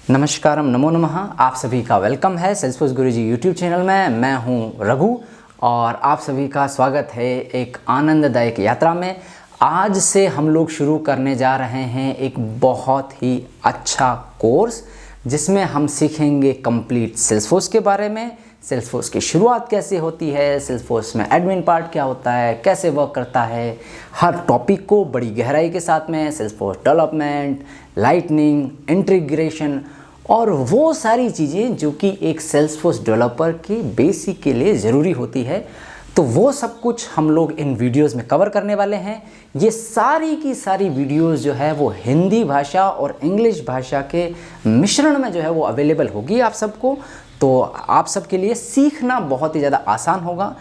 नमस्कारम, नमो नमः। आप सभी का वेलकम है सेल्सफोर्स गुरुजी यूट्यूब चैनल में। मैं हूं रघु और आप सभी का स्वागत है एक आनंददायक यात्रा में। आज से हम लोग शुरू करने जा रहे हैं एक बहुत ही अच्छा कोर्स जिसमें हम सीखेंगे कंप्लीट सेल्सफोर्स के बारे में। सेल्सफोर्स की शुरुआत कैसे होती है, सेल्सफोर्स में एडमिन पार्ट क्या होता है, कैसे वर्क करता है, हर टॉपिक को बड़ी गहराई के साथ में, सेल्सफोर्स डेवलपमेंट, लाइटनिंग, इंटीग्रेशन और वो सारी चीज़ें जो कि एक सेल्सफोर्स डेवलपर की बेसिक के लिए ज़रूरी होती है। तो वो सब कुछ हम लोग इन वीडियोस में कवर करने वाले हैं। ये सारी की सारी वीडियोस जो है वो हिंदी भाषा और इंग्लिश भाषा के मिश्रण में जो है वो अवेलेबल होगी आप सबको। तो आप सबके लिए सीखना बहुत ही ज़्यादा आसान होगा।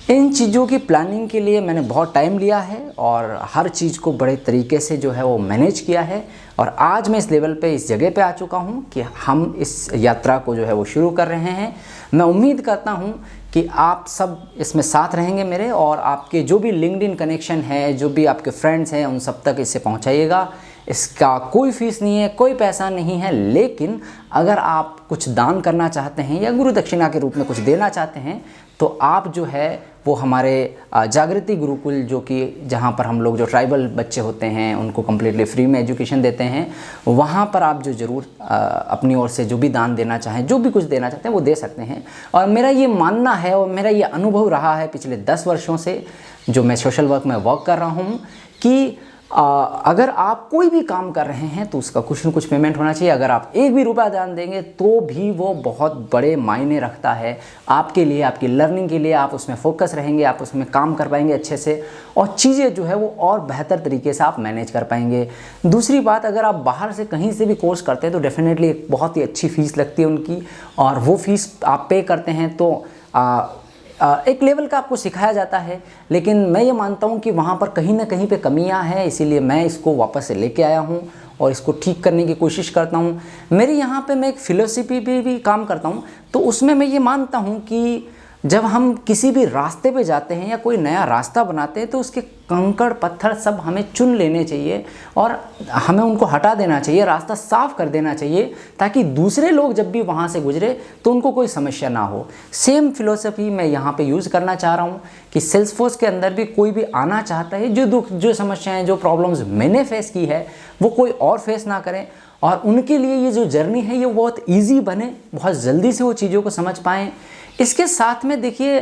इन चीज़ों की प्लानिंग के लिए मैंने बहुत टाइम लिया है और हर चीज़ को बड़े तरीके से जो है वो मैनेज किया है और आज मैं इस लेवल पे, इस जगह पे आ चुका हूँ कि हम इस यात्रा को जो है वो शुरू कर रहे हैं। मैं उम्मीद करता हूँ कि आप सब इसमें साथ रहेंगे मेरे, और आपके जो भी लिंक्डइन कनेक्शन है, जो भी आपके फ्रेंड्स हैं, उन सब तक इसे पहुँचाइएगा। इसका कोई फीस नहीं है, कोई पैसा नहीं है, लेकिन अगर आप कुछ दान करना चाहते हैं या गुरु दक्षिणा के रूप में कुछ देना चाहते हैं तो आप जो है वो हमारे जागृति गुरुकुल, जो कि जहाँ पर हम लोग जो ट्राइबल बच्चे होते हैं उनको कम्प्लीटली फ्री में एजुकेशन देते हैं, वहाँ पर आप जो ज़रूर अपनी ओर से जो भी दान देना चाहें, जो भी कुछ देना चाहते हैं वो दे सकते हैं। और मेरा ये मानना है और मेरा ये अनुभव रहा है पिछले 10 वर्षों से जो मैं सोशल वर्क में वर्क कर रहा हूँ कि अगर आप कोई भी काम कर रहे हैं तो उसका कुछ न कुछ पेमेंट होना चाहिए। अगर आप एक भी रुपया दान देंगे तो भी वो बहुत बड़े मायने रखता है आपके लिए, आपकी लर्निंग के लिए। आप उसमें फोकस रहेंगे, आप उसमें काम कर पाएंगे अच्छे से और चीज़ें जो है वो और बेहतर तरीके से आप मैनेज कर पाएंगे। दूसरी बात, अगर आप बाहर से कहीं से भी कोर्स करते हैं तो डेफिनेटली एक बहुत ही अच्छी फ़ीस लगती है उनकी, और वो फ़ीस आप पे करते हैं तो एक लेवल का आपको सिखाया जाता है। लेकिन मैं ये मानता हूँ कि वहाँ पर कहीं ना कहीं पे कमियाँ हैं, इसीलिए मैं इसको वापस से लेके आया हूँ और इसको ठीक करने की कोशिश करता हूँ। मेरी यहाँ पे मैं एक फ़िलोसफी पे भी काम करता हूँ, तो उसमें मैं ये मानता हूँ कि जब हम किसी भी रास्ते पे जाते हैं या कोई नया रास्ता बनाते हैं तो उसके कंकड़ पत्थर सब हमें चुन लेने चाहिए और हमें उनको हटा देना चाहिए, रास्ता साफ कर देना चाहिए, ताकि दूसरे लोग जब भी वहाँ से गुजरे तो उनको कोई समस्या ना हो। सेम फिलोसफी मैं यहाँ पे यूज़ करना चाह रहा हूँ कि सेल्सफोर्स के अंदर भी कोई भी आना चाहता है, जो दुख, जो समस्याएँ, जो प्रॉब्लम्स मैंने फेस की है वो कोई और फेस ना करें, और उनके लिए ये जो जर्नी है ये बहुत ईजी बने, बहुत जल्दी से वो चीज़ों को समझ पाएँ। इसके साथ में देखिए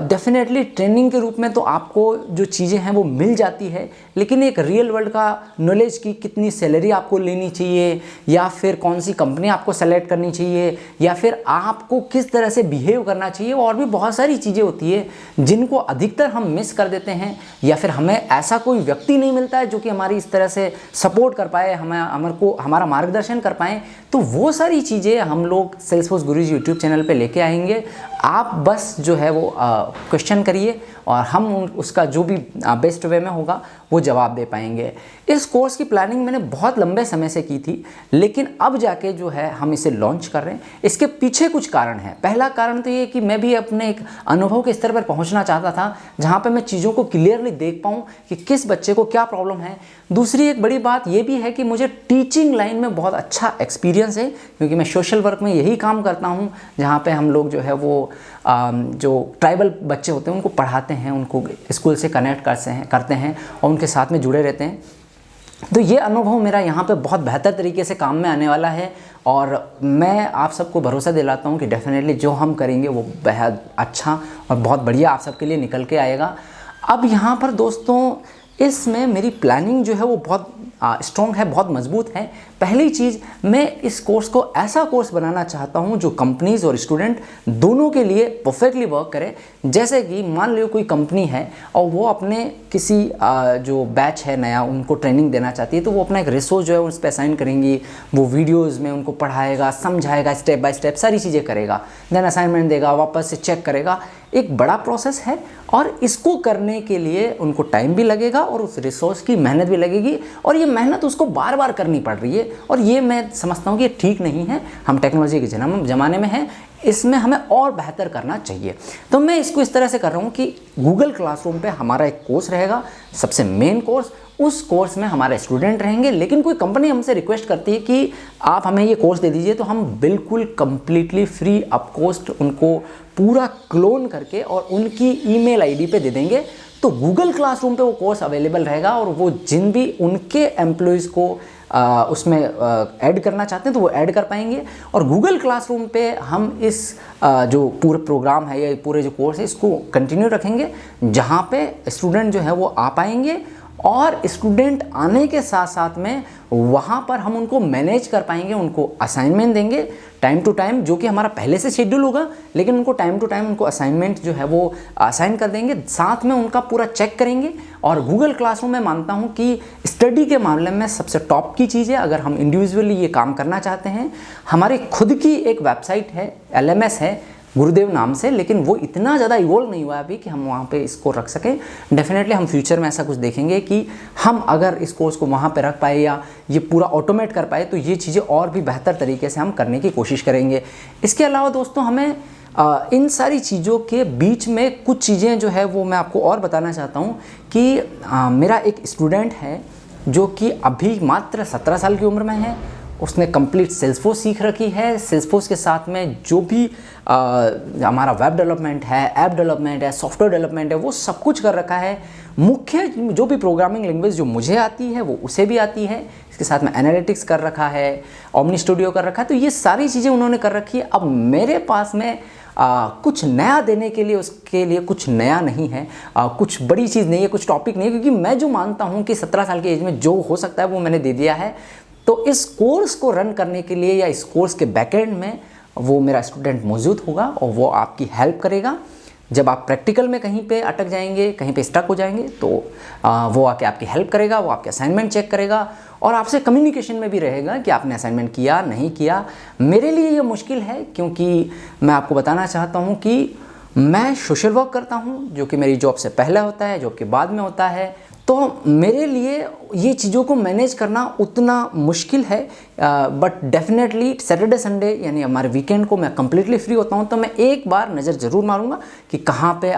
डेफिनेटली ट्रेनिंग के रूप में तो आपको जो चीज़ें हैं वो मिल जाती है, लेकिन एक रियल वर्ल्ड का नॉलेज की कितनी सैलरी आपको लेनी चाहिए, या फिर कौन सी कंपनी आपको सेलेक्ट करनी चाहिए, या फिर आपको किस तरह से बिहेव करना चाहिए, और भी बहुत सारी चीज़ें होती है जिनको अधिकतर हम मिस कर देते हैं, या फिर हमें ऐसा कोई व्यक्ति नहीं मिलता है जो कि हमारी इस तरह से सपोर्ट कर पाए, हमारा मार्गदर्शन कर पाएँ। तो वो सारी चीज़ें हम लोग सेल्सफोर्स गुरुजी यूट्यूब चैनल पे लेके आएंगे। आप बस जो है वो क्वेश्चन करिए और हम उसका जो भी बेस्ट वे में होगा वो जवाब दे पाएंगे। इस कोर्स की प्लानिंग मैंने बहुत लंबे समय से की थी, लेकिन अब जाके जो है हम इसे लॉन्च कर रहे हैं। इसके पीछे कुछ कारण हैं। पहला कारण तो ये कि मैं भी अपने एक अनुभव के स्तर पर पहुंचना चाहता था जहां पे मैं चीज़ों को क्लियरली देख पाऊँ कि किस बच्चे को क्या प्रॉब्लम है। दूसरी एक बड़ी बात ये भी है कि मुझे टीचिंग लाइन में बहुत अच्छा एक्सपीरियंस है, क्योंकि मैं सोशल वर्क में यही काम करता हूँ जहाँ पे हम लोग जो है वो जो ट्राइबल बच्चे होते हैं उनको पढ़ाते हैं, उनको स्कूल से कनेक्ट करते हैं और उनके साथ में जुड़े रहते हैं। तो ये अनुभव मेरा यहाँ पे बहुत बेहतर तरीके से काम में आने वाला है, और मैं आप सबको भरोसा दिलाता हूँ कि डेफिनेटली जो हम करेंगे वो बेहद अच्छा और बहुत बढ़िया आप सबके लिए निकल के आएगा। अब यहाँ पर दोस्तों इसमें मेरी प्लानिंग जो है वो बहुत स्ट्रॉन्ग है, बहुत मजबूत है। पहली चीज़, मैं इस कोर्स को ऐसा कोर्स बनाना चाहता हूँ जो कंपनीज़ और स्टूडेंट दोनों के लिए परफेक्टली वर्क करे। जैसे कि मान लो कोई कंपनी है और वो अपने किसी जो बैच है नया, उनको ट्रेनिंग देना चाहती है, तो वो अपना एक रिसोर्स जो है उस पर असाइन करेंगी, वो वीडियोज़ में उनको पढ़ाएगा, समझाएगा, स्टेप बाय स्टेप सारी चीज़ें करेगा, देन असाइनमेंट देगा, वापस से चेक करेगा। एक बड़ा प्रोसेस है और इसको करने के लिए उनको टाइम भी लगेगा और उस रिसोर्स की मेहनत भी लगेगी, और ये मेहनत उसको बार बार करनी पड़ रही है, और ये मैं समझता हूँ कि ये ठीक नहीं है। हम टेक्नोलॉजी के ज़माने में हैं, इसमें हमें और बेहतर करना चाहिए। तो मैं इसको इस तरह से कर रहा हूँ कि गूगल क्लासरूम पे हमारा एक कोर्स रहेगा, सबसे मेन कोर्स। उस कोर्स में हमारे स्टूडेंट रहेंगे, लेकिन कोई कंपनी हमसे रिक्वेस्ट करती है कि आप हमें ये कोर्स दे दीजिए, तो हम बिल्कुल कंप्लीटली फ्री ऑफ कॉस्ट उनको पूरा क्लोन करके और उनकी ईमेल आईडी पे दे देंगे। तो गूगल क्लासरूम पे वो कोर्स अवेलेबल रहेगा और वो जिन भी उनके एम्प्लॉयज़ को उसमें ऐड करना चाहते हैं तो वो ऐड कर पाएंगे। और गूगल क्लासरूम पे हम इस जो पूरा प्रोग्राम है या पूरे जो कोर्स है इसको कंटिन्यू रखेंगे, जहाँ पे स्टूडेंट जो है वो आ पाएंगे और स्टूडेंट आने के साथ साथ में वहाँ पर हम उनको मैनेज कर पाएंगे, उनको असाइनमेंट देंगे टाइम टू टाइम, जो कि हमारा पहले से शेड्यूल होगा, लेकिन उनको टाइम टू टाइम उनको असाइनमेंट जो है वो असाइन कर देंगे, साथ में उनका पूरा चेक करेंगे। और गूगल क्लासरूम में मानता हूँ कि स्टडी के मामले में सबसे टॉप की चीज़ है। अगर हम इंडिविजुअली ये काम करना चाहते हैं, हमारी खुद की एक वेबसाइट है, LMS है गुरुदेव नाम से, लेकिन वो इतना ज़्यादा इवॉल्व नहीं हुआ अभी कि हम वहाँ पे इसको रख सकें। डेफिनेटली हम फ्यूचर में ऐसा कुछ देखेंगे कि हम अगर इस कोर्स को वहाँ पे रख पाए या ये पूरा ऑटोमेट कर पाए, तो ये चीज़ें और भी बेहतर तरीके से हम करने की कोशिश करेंगे। इसके अलावा दोस्तों, हमें इन सारी चीज़ों के बीच में कुछ चीज़ें जो है वो मैं आपको और बताना चाहता हूँ कि मेरा एक स्टूडेंट है जो कि अभी मात्र 17 साल की उम्र में है। उसने कंप्लीट सेल्सफोर्स सीख रखी है। सेल्सफोर्स के साथ में जो भी हमारा वेब डेवलपमेंट है, ऐप डेवलपमेंट है, सॉफ्टवेयर डेवलपमेंट है, वो सब कुछ कर रखा है। मुख्य जो भी प्रोग्रामिंग लैंग्वेज जो मुझे आती है वो उसे भी आती है। इसके साथ में एनालिटिक्स कर रखा है, ओमनी स्टूडियो कर रखा है। तो ये सारी चीज़ें उन्होंने कर रखी है। अब मेरे पास में कुछ नया देने के लिए, उसके लिए कुछ नया नहीं है, कुछ बड़ी चीज़ नहीं है, कुछ टॉपिक नहीं है, क्योंकि मैं जो मानता हूँ कि 17 साल की एज में जो हो सकता है वो मैंने दे दिया है। तो इस कोर्स को रन करने के लिए या इस कोर्स के बैकएंड में वो मेरा स्टूडेंट मौजूद होगा और वो आपकी हेल्प करेगा। जब आप प्रैक्टिकल में कहीं पे अटक जाएंगे, कहीं पे स्टक हो जाएंगे, तो वो आके आपकी हेल्प करेगा, वो आपके असाइनमेंट चेक करेगा और आपसे कम्युनिकेशन में भी रहेगा कि आपने असाइनमेंट किया नहीं किया। मेरे लिए ये मुश्किल है, क्योंकि मैं आपको बताना चाहता हूँ कि मैं सोशल वर्क करता हूँ, जो कि मेरी जॉब से पहले होता है, जॉब के बाद में होता है। तो मेरे लिए ये चीज़ों को मैनेज करना उतना मुश्किल है, बट डेफिनेटली सैटरडे संडे यानी हमारे वीकेंड को मैं कम्प्लीटली फ्री होता हूँ, तो मैं एक बार नज़र ज़रूर मारूंगा कि कहाँ पे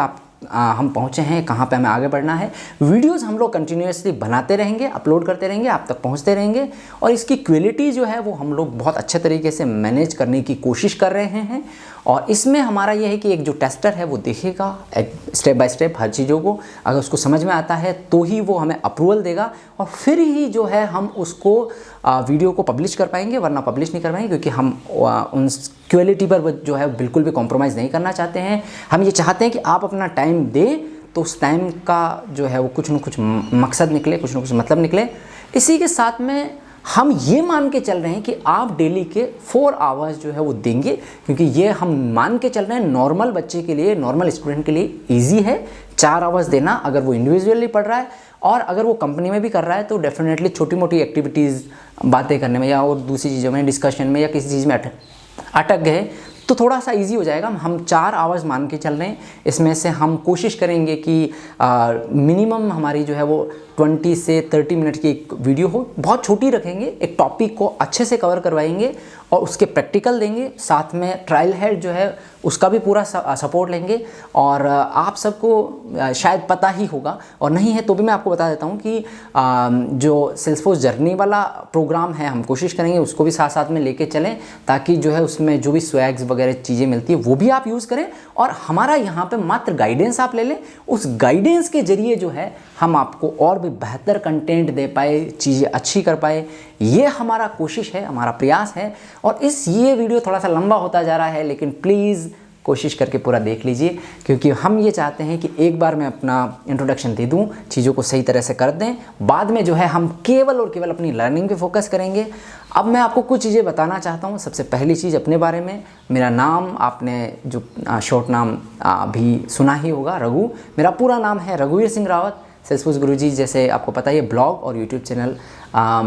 हम पहुँचे हैं, कहाँ पे हमें आगे बढ़ना है। वीडियोज़ हम लोग कंटिन्यूसली बनाते रहेंगे, अपलोड करते रहेंगे, आप तक पहुँचते रहेंगे और इसकी क्वालिटी जो है वो हम लोग बहुत अच्छे तरीके से मैनेज करने की कोशिश कर रहे हैं। और इसमें हमारा ये है कि एक जो टेस्टर है वो देखेगा स्टेप बाय स्टेप हर चीज़ों को, अगर उसको समझ में आता है तो ही वो हमें अप्रूवल देगा और फिर ही जो है हम उसको वीडियो को पब्लिश कर पाएंगे, वरना पब्लिश नहीं कर पाएंगे, क्योंकि हम उन क्वालिटी पर जो है बिल्कुल भी कॉम्प्रोमाइज़ नहीं करना चाहते हैं। हम ये चाहते हैं कि आप अपना टाइम दें तो उस टाइम का जो है वो कुछ न कुछ मकसद निकले, कुछ न कुछ मतलब निकले। इसी के साथ में हम ये मान के चल रहे हैं कि आप डेली के 4 आवर्स जो है वो देंगे, क्योंकि ये हम मान के चल रहे हैं नॉर्मल बच्चे के लिए, नॉर्मल स्टूडेंट के लिए ईजी है 4 आवर्स देना, अगर वो इंडिविजुअली पढ़ रहा है। और अगर वो कंपनी में भी कर रहा है तो डेफिनेटली छोटी मोटी एक्टिविटीज़, बातें करने में या और दूसरी चीज़ों में, डिस्कशन में या किसी चीज़ में अटक गए तो थोड़ा सा इजी हो जाएगा। हम 4 आवर्स मान के चल रहे हैं। इसमें से हम कोशिश करेंगे कि मिनिमम हमारी जो है वो 20 से 30 मिनट की एक वीडियो हो, बहुत छोटी रखेंगे, एक टॉपिक को अच्छे से कवर करवाएंगे और उसके प्रैक्टिकल देंगे, साथ में ट्रायल हेड जो है उसका भी पूरा सपोर्ट लेंगे। और आप सबको शायद पता ही होगा और नहीं है तो भी मैं आपको बता देता हूँ कि जो सेल्सफोर्स जर्नी वाला प्रोग्राम है हम कोशिश करेंगे उसको भी साथ साथ में लेके चलें, ताकि जो है उसमें जो भी स्वैग्स वगैरह चीज़ें मिलती है वो भी आप यूज़ करें और हमारा यहाँ पे मात्र गाइडेंस आप ले लें। उस गाइडेंस के जरिए जो है हम आपको और भी बेहतर कंटेंट दे पाए, चीज़ें अच्छी कर पाए, ये हमारा कोशिश है, हमारा प्रयास है। और ये वीडियो थोड़ा सा लंबा होता जा रहा है, लेकिन प्लीज़ कोशिश करके पूरा देख लीजिए, क्योंकि हम ये चाहते हैं कि एक बार मैं अपना इंट्रोडक्शन दे दूं, चीज़ों को सही तरह से कर दें, बाद में जो है हम केवल और केवल अपनी लर्निंग पे फोकस करेंगे। अब मैं आपको कुछ चीज़ें बताना चाहता हूं। सबसे पहली चीज़ अपने बारे में, मेरा नाम आपने जो शॉर्ट नाम भी सुना ही होगा, रघु। मेरा पूरा नाम है रघुवीर सिंह रावत। सेल्सफोर्स गुरुजी जैसे आपको पता है ब्लॉग और यूट्यूब चैनल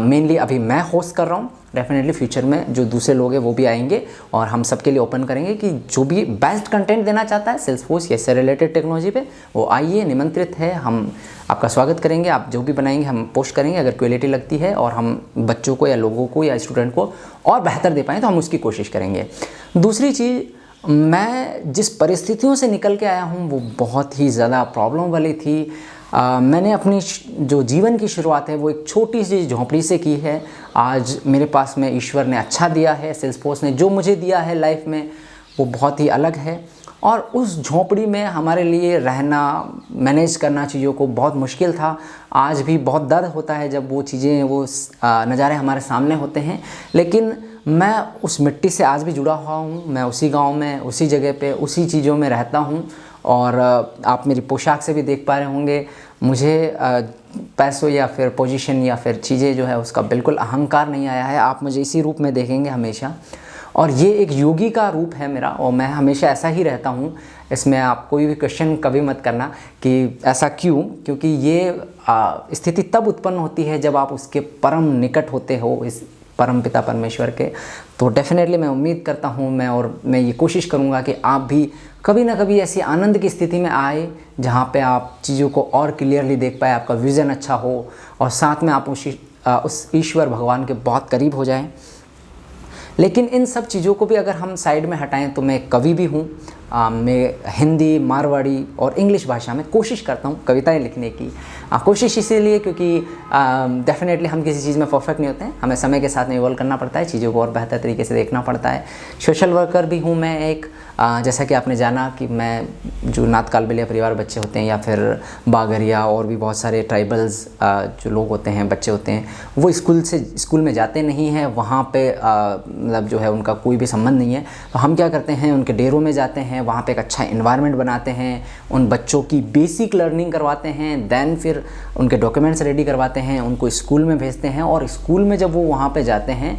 मेनली अभी मैं होस्ट कर रहा हूँ। डेफिनेटली फ्यूचर में जो दूसरे लोग हैं वो भी आएंगे और हम सबके लिए ओपन करेंगे कि जो भी बेस्ट कंटेंट देना चाहता है सेल्सफोर्स या इससे रिलेटेड टेक्नोलॉजी पे, वो आइए, निमंत्रित है। हम आपका स्वागत करेंगे। आप जो भी बनाएंगे हम पोस्ट करेंगे, अगर क्वालिटी लगती है और हम बच्चों को या लोगों को या स्टूडेंट को और बेहतर दे पाएँ तो हम उसकी कोशिश करेंगे। दूसरी चीज़, मैं जिस परिस्थितियों से निकल के आया हूँ वो बहुत ही ज़्यादा प्रॉब्लम वाली थी। मैंने अपनी जो जीवन की शुरुआत है वो एक छोटी सी झोंपड़ी से की है। आज मेरे पास में ईश्वर ने अच्छा दिया है, सेल्सफोर्स ने जो मुझे दिया है लाइफ में वो बहुत ही अलग है। और उस झोंपड़ी में हमारे लिए रहना, मैनेज करना चीज़ों को बहुत मुश्किल था। आज भी बहुत दर्द होता है जब वो चीज़ें, वो नज़ारे हमारे सामने होते हैं। लेकिन मैं उस मिट्टी से आज भी जुड़ा हुआ हूँ। मैं उसी गांव में, उसी जगह पे, उसी चीज़ों में रहता हूँ। और आप मेरी पोशाक से भी देख पा रहे होंगे, मुझे पैसों या फिर पोजीशन या फिर चीज़ें जो है उसका बिल्कुल अहंकार नहीं आया है। आप मुझे इसी रूप में देखेंगे हमेशा। और ये एक योगी का रूप है मेरा, और मैं हमेशा ऐसा ही रहता हूँ। इसमें आप कोई भी क्वेश्चन कभी मत करना कि ऐसा क्यों, क्योंकि ये स्थिति तब उत्पन्न होती है जब आप उसके परम निकट होते हो, इस परम पिता परमेश्वर के। तो डेफिनेटली मैं उम्मीद करता हूँ, मैं ये कोशिश करूँगा कि आप भी कभी ना कभी ऐसी आनंद की स्थिति में आए जहाँ पे आप चीज़ों को और क्लियरली देख पाए, आपका विज़न अच्छा हो और साथ में आप उस ईश्वर भगवान के बहुत करीब हो जाएं। लेकिन इन सब चीज़ों को भी अगर हम साइड में हटाएं तो मैं कवि भी हूँ। मैं हिंदी, मारवाड़ी और इंग्लिश भाषा में कोशिश करता हूँ कविताएं लिखने की। कोशिश इसीलिए क्योंकि डेफिनेटली हम किसी चीज़ में परफेक्ट नहीं होते हैं, हमें समय के साथ में इवॉल्व करना पड़ता है, चीज़ों को और बेहतर तरीके से देखना पड़ता है। सोशल वर्कर भी हूँ मैं एक, जैसा कि आपने जाना कि मैं जो नाथ कालबेलिया परिवार बच्चे होते हैं या फिर बागरिया और भी बहुत सारे ट्राइबल्स जो लोग होते हैं, बच्चे होते हैं, वो स्कूल में जाते नहीं हैं, वहाँ पे मतलब जो है उनका कोई भी संबंध नहीं है। तो हम क्या करते हैं, उनके डेरों में जाते हैं, वहाँ पे एक अच्छा इन्वायरमेंट बनाते हैं, उन बच्चों की बेसिक लर्निंग करवाते हैं, देन फिर उनके डॉक्यूमेंट्स रेडी करवाते हैं, उनको स्कूल में भेजते हैं। और स्कूल में जब वो वहाँ पे जाते हैं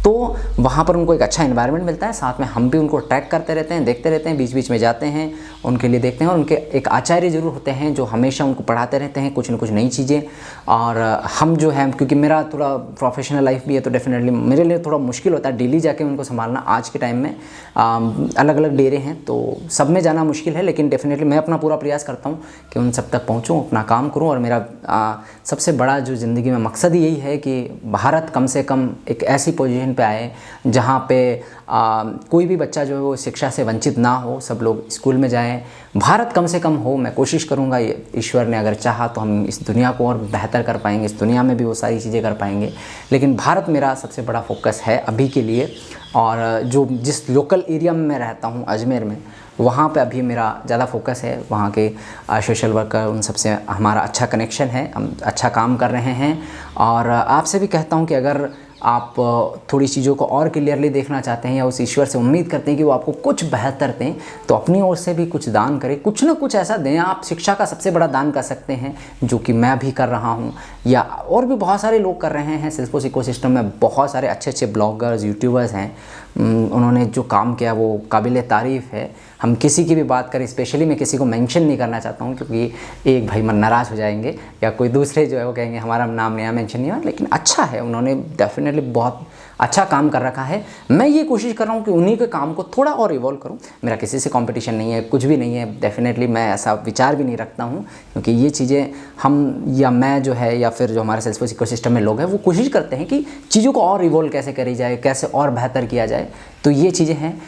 तो वहाँ पर उनको एक अच्छा इन्वायरमेंट मिलता है। साथ में हम भी उनको ट्रैक करते रहते हैं, देखते रहते हैं, बीच बीच में जाते हैं, उनके लिए देखते हैं। और उनके एक आचार्य ज़रूर होते हैं जो हमेशा उनको पढ़ाते रहते हैं कुछ न कुछ नई चीज़ें। और हम जो है, क्योंकि मेरा थोड़ा प्रोफेशनल लाइफ भी है तो डेफिनेटली मेरे लिए थोड़ा मुश्किल होता है डेली जाके उनको संभालना। आज के टाइम में अलग अलग डेरे हैं तो सब में जाना मुश्किल है, लेकिन डेफिनेटली मैं अपना पूरा प्रयास करता हूँ कि उन सब तक पहुँचूँ, अपना काम करूँ। और मेरा सबसे बड़ा जो ज़िंदगी में मकसद यही है कि भारत कम से कम एक ऐसी पोजीशन पे आए जहाँ पे कोई भी बच्चा जो है वो शिक्षा से वंचित ना हो, सब लोग स्कूल में जाएं, भारत कम से कम हो। मैं कोशिश करूँगा, ये ईश्वर ने अगर चाहा तो हम इस दुनिया को और बेहतर कर पाएंगे, इस दुनिया में भी वो सारी चीज़ें कर पाएंगे। लेकिन भारत मेरा सबसे बड़ा फोकस है अभी के लिए। और जिस लोकल एरिया में मैं रहता हूँ अजमेर में, वहाँ पे अभी मेरा ज़्यादा फोकस है। वहाँ के सोशल वर्कर, उन सबसे हमारा अच्छा कनेक्शन है, हम अच्छा काम कर रहे हैं। और आपसे भी कहता हूँ कि अगर आप थोड़ी चीज़ों को और क्लियरली देखना चाहते हैं या उस ईश्वर से उम्मीद करते हैं कि वो आपको कुछ बेहतर दें, तो अपनी ओर से भी कुछ दान करें, कुछ ना कुछ ऐसा दें। आप शिक्षा का सबसे बड़ा दान कर सकते हैं, जो कि मैं भी कर रहा हूं, या और भी बहुत सारे लोग कर रहे हैं। सेल्सफोर्स इकोसिस्टम में बहुत सारे अच्छे अच्छे ब्लॉगर्स, यूट्यूबर्स हैं, उन्होंने जो काम किया वो काबिल तारीफ़ है। हम किसी की भी बात करें, स्पेशली मैं किसी को मेंशन नहीं करना चाहता हूँ क्योंकि एक भाई मन नाराज़ हो जाएंगे या कोई दूसरे जो है वो कहेंगे हमारा नाम नया मेंशन नहीं हुआ। लेकिन अच्छा है, उन्होंने डेफिनेटली बहुत अच्छा काम कर रखा है। मैं ये कोशिश कर रहा हूँ कि उन्हीं के काम को थोड़ा और इवॉल्व करूँ। मेरा किसी से कंपटीशन नहीं है, कुछ भी नहीं है, डेफिनेटली मैं ऐसा विचार भी नहीं रखता हूँ, क्योंकि ये चीज़ें हम या मैं जो है या फिर जो हमारे सेल्सफोर्स इकोसिस्टम में लोग हैं वो कोशिश करते हैं कि चीज़ों को और इवॉल्व कैसे करी जाए, कैसे और बेहतर किया जाए। तो ये चीज़ें हैं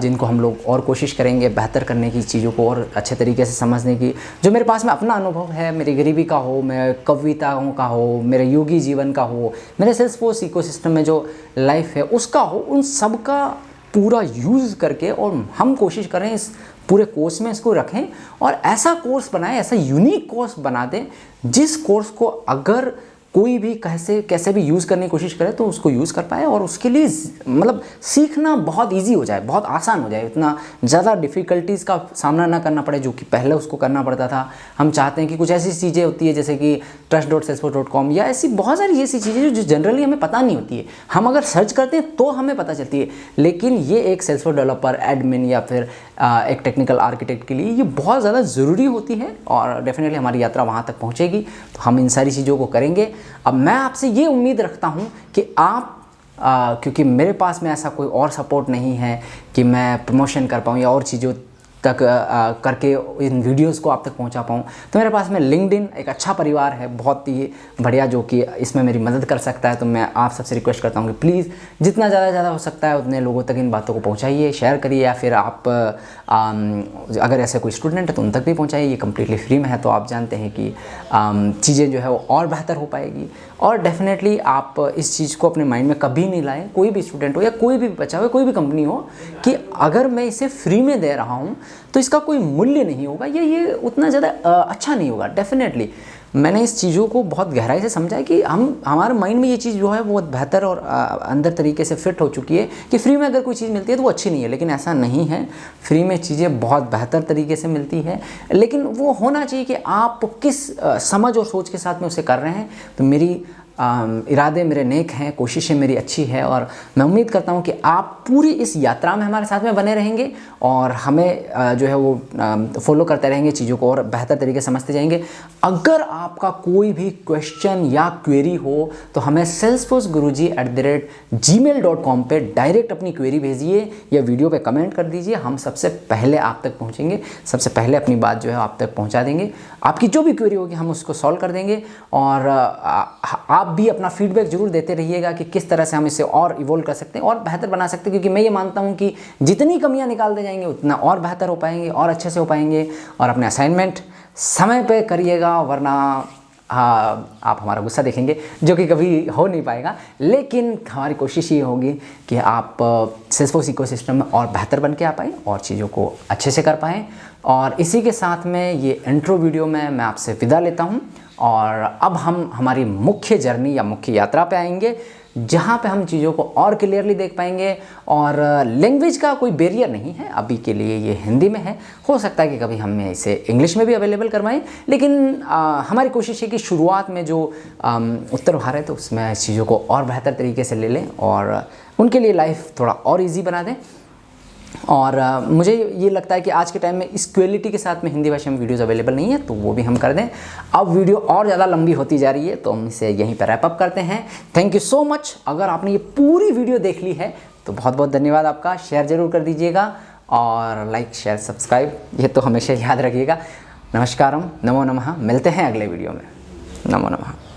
जिनको हम लोग और कोशिश करेंगे बेहतर करने की, चीज़ों को और अच्छे तरीके से समझने की। जो मेरे पास में अपना अनुभव है, मेरी गरीबी का हो, मेरे कविताओं का हो, मेरे योगी जीवन का हो, मेरे सेल्सफोर्स इकोसिस्टम में जो लाइफ है उसका हो, उन सब का पूरा यूज़ करके और हम कोशिश करें इस पूरे कोर्स में इसको रखें और ऐसा कोर्स बनाएं, ऐसा यूनिक कोर्स बना दें जिस कोर्स को अगर कोई भी कैसे भी यूज़ करने की कोशिश करे तो उसको यूज़ कर पाए और उसके लिए मतलब सीखना बहुत इजी हो जाए, बहुत आसान हो जाए, इतना ज़्यादा डिफ़िकल्टीज़ का सामना ना करना पड़े जो कि पहले उसको करना पड़ता था। हम चाहते हैं कि कुछ ऐसी चीज़ें होती है जैसे कि trust.salesforce.com या ऐसी बहुत सारी ऐसी चीज़ें जो जनरली हमें पता नहीं होती है, हम अगर सर्च करते हैं तो हमें पता चलती है। लेकिन ये एक सेल्सफोर्स डेवलपर, एडमिन या फिर एक टेक्निकल आर्किटेक्ट के लिए ये बहुत ज़्यादा ज़रूरी होती है और डेफिनेटली हमारी यात्रा वहाँ तक पहुँचेगी तो हम इन सारी चीज़ों को करेंगे। अब मैं आपसे ये उम्मीद रखता हूँ कि आप क्योंकि मेरे पास में ऐसा कोई और सपोर्ट नहीं है कि मैं प्रमोशन कर पाऊँ या और चीज़ों तक करके इन वीडियोस को आप तक पहुंचा पाऊँ। तो मेरे पास में लिंक्डइन एक अच्छा परिवार है, बहुत ही बढ़िया, जो कि इसमें मेरी मदद कर सकता है। तो मैं आप सबसे रिक्वेस्ट करता हूँ कि प्लीज़ जितना ज़्यादा हो सकता है उतने लोगों तक इन बातों को पहुँचाइए, शेयर करिए, या फिर आप अगर ऐसे कोई स्टूडेंट है तो उन तक भी पहुँचाइए। ये कम्प्लीटली फ्री में है, तो आप जानते हैं कि चीज़ें जो है वो और बेहतर हो पाएगी। और डेफिनेटली आप इस चीज़ को अपने माइंड में कभी नहीं लाएं, कोई भी स्टूडेंट हो या कोई भी बच्चा हो, कोई भी कंपनी हो, कि अगर मैं इसे फ्री में दे रहा हूँ तो इसका कोई मूल्य नहीं होगा, ये उतना ज़्यादा अच्छा नहीं होगा। डेफिनेटली मैंने इस चीज़ों को बहुत गहराई से समझा है कि हमारे माइंड में ये चीज़ जो है वो बहुत बेहतर और अंदर तरीके से फिट हो चुकी है कि फ्री में अगर कोई चीज़ मिलती है तो वो अच्छी नहीं है। लेकिन ऐसा नहीं है, फ्री में चीज़ें बहुत बेहतर तरीके से मिलती है, लेकिन वो होना चाहिए कि आप किस समझ और सोच के साथ में उसे कर रहे हैं। तो मेरी इरादे मेरे नेक हैं, कोशिशें मेरी अच्छी है, और मैं उम्मीद करता हूं कि आप पूरी इस यात्रा में हमारे साथ में बने रहेंगे और हमें जो है वो फॉलो करते रहेंगे, चीज़ों को और बेहतर तरीके से समझते जाएंगे। अगर आपका कोई भी क्वेश्चन या क्वेरी हो तो हमें salesforceguruji@gmail.com पे डायरेक्ट अपनी क्वेरी भेजिए या वीडियो पे कमेंट कर दीजिए। हम सबसे पहले आप तक पहुँचेंगे, सबसे पहले अपनी बात जो है आप तक पहुँचा देंगे। आपकी जो भी क्वेरी होगी हम उसको सॉल्व कर देंगे, और आप भी अपना फीडबैक जरूर देते रहिएगा कि किस तरह से हम इसे और इवोल्व कर सकते हैं और बेहतर बना सकते हैं, क्योंकि मैं ये मानता हूँ कि जितनी कमियाँ निकालते जाएंगे उतना और बेहतर हो पाएंगे और अच्छे से हो पाएंगे। और अपने असाइनमेंट समय पे करिएगा, वरना आप हमारा गुस्सा देखेंगे, जो कि कभी हो नहीं पाएगा। लेकिन हमारी कोशिश ये होगी कि आप सेल्सफोर्स इकोसिस्टम में और बेहतर बन के आ पाएँ और चीज़ों को अच्छे से कर पाएँ। और इसी के साथ में ये इंट्रो वीडियो में मैं आपसे विदा लेता हूँ, और अब हम हमारी मुख्य जर्नी या मुख्य यात्रा पे आएंगे, जहाँ पे हम चीज़ों को और क्लियरली देख पाएंगे। और लैंग्वेज का कोई बैरियर नहीं है, अभी के लिए ये हिंदी में है, हो सकता है कि कभी हम इसे इंग्लिश में भी अवेलेबल करवाएं, लेकिन हमारी कोशिश है कि शुरुआत में जो उत्तर भारत है उसमें इस चीज़ों को और बेहतर तरीके से ले लें और उनके लिए लाइफ थोड़ा और ईजी बना दें। और मुझे ये लगता है कि आज के टाइम में इस क्वालिटी के साथ में हिंदी भाषा में वीडियोस अवेलेबल नहीं है, तो वो भी हम कर दें। अब वीडियो और ज़्यादा लंबी होती जा रही है, तो हम इसे यहीं पर रैप अप करते हैं। Thank you so much. अगर आपने ये पूरी वीडियो देख ली है तो बहुत बहुत धन्यवाद आपका। शेयर ज़रूर कर दीजिएगा, और लाइक शेयर सब्सक्राइब ये तो हमेशा याद रखिएगा। नमस्कारम, नमो नमः। मिलते हैं अगले वीडियो में। नमो नमः।